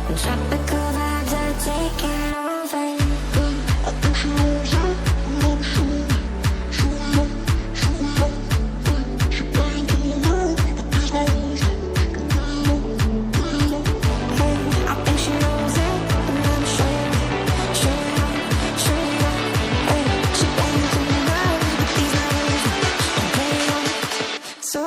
Tropical vibes are taking over. I think she knows it, but I'm sure, she banging to me love with these lines. So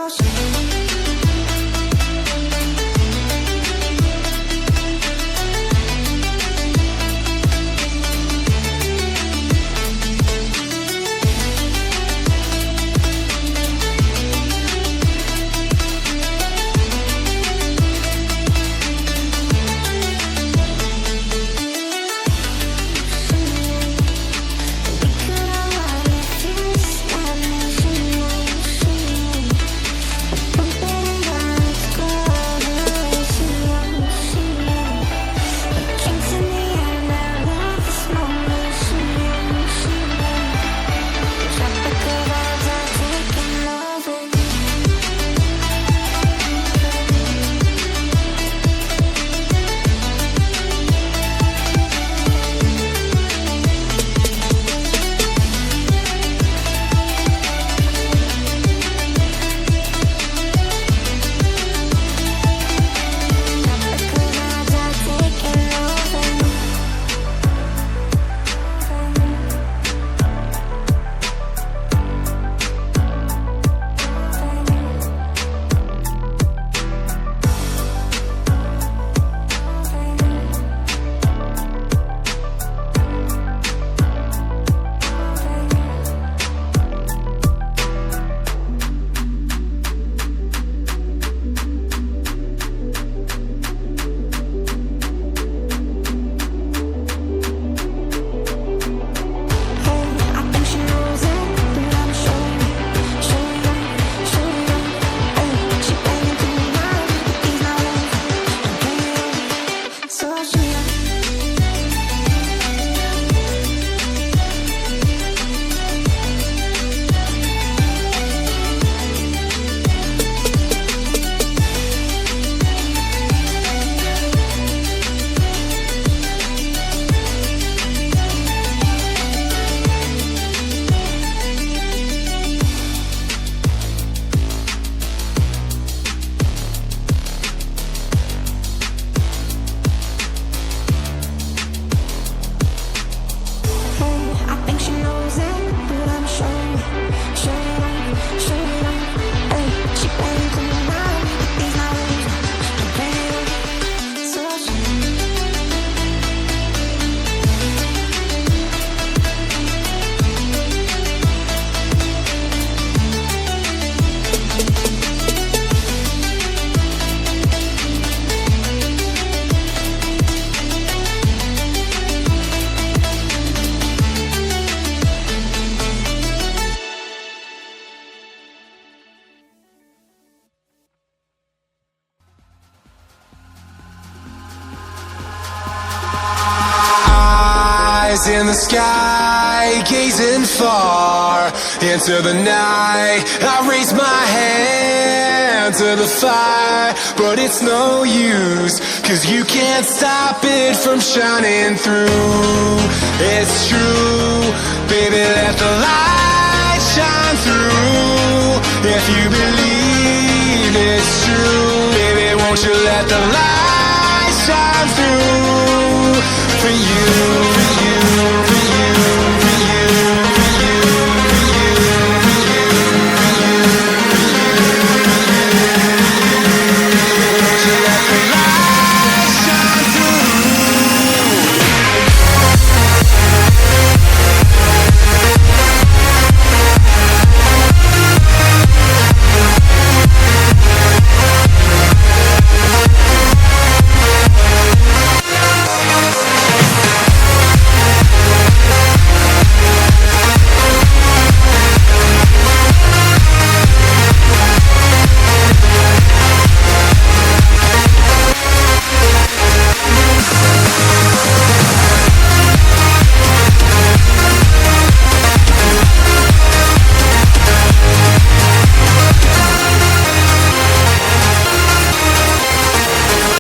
eyes in the sky, gazing far into the night. I raise my hand to the fire, but it's no use, 'cause you can't stop it from shining through. It's true, baby, let the light shine through. If you believe it's true, baby, won't you let the light shine through for you?